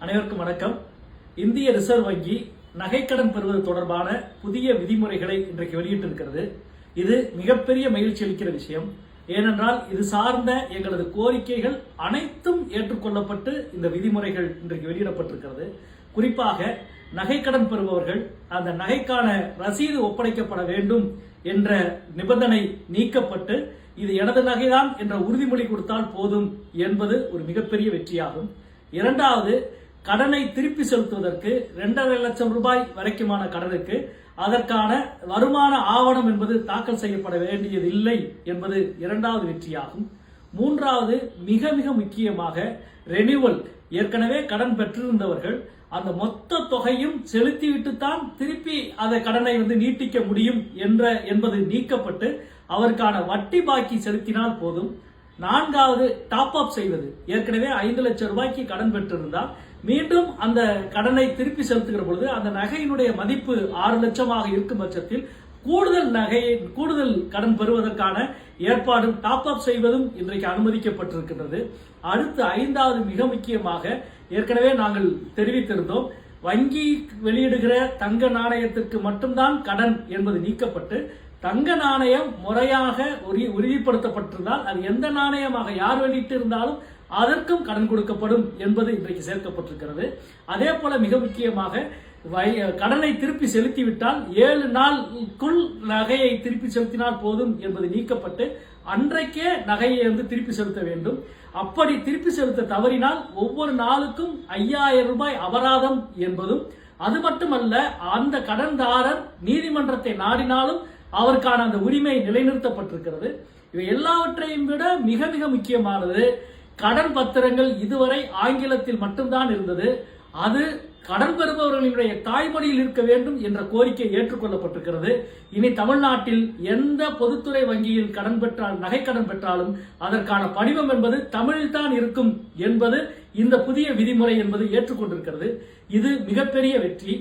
அனைவருக்கும் வணக்கம். இந்திய ரிசர்வ் வங்கி நகைக்கடன் பெறுவது தொடர்பான புதிய விதிமுறைகளை இன்றைக்கு வெளியிட்டிருக்கிறது. இது மிகப்பெரிய மகிழ்ச்சி அளிக்கிற விஷயம். ஏனென்றால் இது சார்ந்த எங்களது கோரிக்கைகள் அனைத்தும் ஏற்றுக்கொள்ளப்பட்டு இந்த விதிமுறைகள் இன்றைக்கு வெளியிடப்பட்டிருக்கிறது. குறிப்பாக நகைக்கடன் பெறுபவர்கள் அந்த நகைக்கான ரசீது ஒப்படைக்கப்பட வேண்டும் என்ற நிபந்தனை நீக்கப்பட்டு இது எனது நகைதான் என்ற உறுதிமொழி கொடுத்தால் போதும் என்பது ஒரு மிகப்பெரிய வெற்றியாகும். இரண்டாவது, கடனை திருப்பி செலுத்துவதற்கு 2.5 லட்சம் ரூபாய் வரைக்குமான கடனுக்கு அதற்கான வருமான ஆவணம் என்பது தாக்கல் செய்யப்பட வேண்டியதில்லை என்பது இரண்டாவது வெற்றியாகும். மூன்றாவது, மிக மிக முக்கியமாக ரெனியூவல், ஏற்கனவே கடன் பெற்றிருந்தவர்கள் அந்த மொத்த தொகையும் செலுத்திவிட்டுத்தான் திருப்பி அந்த கடனை நீட்டிக்க முடியும் என்பது நீக்கப்பட்டு அவருக்கான வட்டி பாக்கி செலுத்தினால் போதும். நான்காவது, டாப் அப் செய்வது, ஏற்கனவே 5 லட்சம் ரூபாய்க்கு கடன் பெற்றிருந்தால் மீண்டும் அந்த கடனை திருப்பி செலுத்துகிற பொழுது அந்த நகையினுடைய மதிப்பு 6 லட்சமாக இருக்கும் பட்சத்தில் கூடுதல் கடன் பெறுவதற்கான ஏற்பாடும் டாப் அப் செய்வதும் இன்றைக்கு அனுமதிக்கப்பட்டிருக்கின்றது. அடுத்து ஐந்தாவது, மிக முக்கியமாக ஏற்கனவே நாங்கள் தெரிவித்திருந்தோம், வங்கி வெளியிடுகிற தங்க நாணயத்திற்கு மட்டும்தான் கடன் என்பது நீக்கப்பட்டு தங்க நாணயம் முறையாக உறுதிப்படுத்தப்பட்டிருந்தால் அது எந்த நாணயமாக யார் வெளியிட்டு இருந்தாலும் அதற்கும் கடன் கொடுக்கப்படும் என்பது இன்றைக்கு சேர்க்கப்பட்டிருக்கிறது. அதே போல மிக முக்கியமாக கடனை திருப்பி செலுத்திவிட்டால் 7 நாளுக்குள் நகையை திருப்பி செலுத்தினால் போதும் என்பது நீக்கப்பட்டு அன்றைக்கே நகையை திருப்பி செலுத்த வேண்டும். அப்படி திருப்பி செலுத்த தவறினால் ஒவ்வொரு நாளுக்கும் 5000 ரூபாய் அபராதம் என்பதும், அது மட்டுமல்ல அந்த கடன்தாரர் நீதிமன்றத்தை நாடினாலும் அவருக்கான அந்த உரிமை நிலைநிறுத்தப்பட்டிருக்கிறது. இவை எல்லாவற்றையும் விட மிக மிக முக்கியமானது, கடன் பத்திரங்கள் இதுவரை ஆங்கிலத்தில் மட்டும்தான் இருந்தது. அது கடன் பெறுபவர்களுடைய தாய்மொழியில் இருக்க வேண்டும் என்ற கோரிக்கை ஏற்றுக்கொள்ளப்பட்டிருக்கிறது. இனி தமிழ்நாட்டில் எந்த பொதுத்துறை வங்கியில் நகை கடன் பெற்றாலும் அதற்கான படிவம் என்பது தமிழில் தான் இருக்கும் என்பது இந்த புதிய விதிமுறை என்பது ஏற்றுக்கொண்டிருக்கிறது. இது மிகப்பெரிய வெற்றி.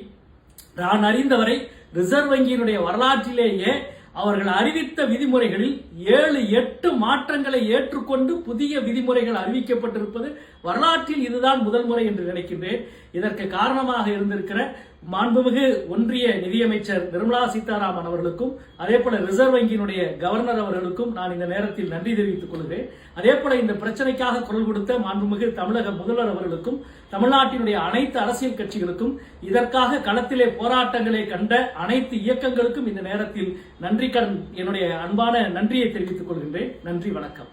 நான் அறிந்தவரை ரிசர்வ் வங்கியினுடைய வரலாற்றிலேயே அவர்கள் அறிவித்த விதிமுறைகளில் 7-8 மாற்றங்களை ஏற்றுக்கொண்டு புதிய விதிமுறைகள் அறிவிக்கப்பட்டிருப்பது வரலாற்றில் இதுதான் முதல் முறை என்று நினைக்கின்றேன். இதற்கு காரணமாக இருந்திருக்கிற மாண்புமிகு ஒன்றிய நிதியமைச்சர் நிர்மலா சீதாராமன் அவர்களுக்கும் அதே போல ரிசர்வ் வங்கியினுடைய கவர்னர் அவர்களுக்கும் நான் இந்த நேரத்தில் நன்றி தெரிவித்துக் கொள்கிறேன். அதே போல இந்த பிரச்சனைக்காக குரல் கொடுத்த மாண்புமிகு தமிழக முதல்வர் அவர்களுக்கும் தமிழ்நாட்டினுடைய அனைத்து அரசியல் கட்சிகளுக்கும் இதற்காக களத்திலே போராட்டங்களை கண்ட அனைத்து இயக்கங்களுக்கும் இந்த நேரத்தில் என்னுடைய அன்பான நன்றியை தெரிவித்துக் கொள்கின்றேன். நன்றி, வணக்கம்.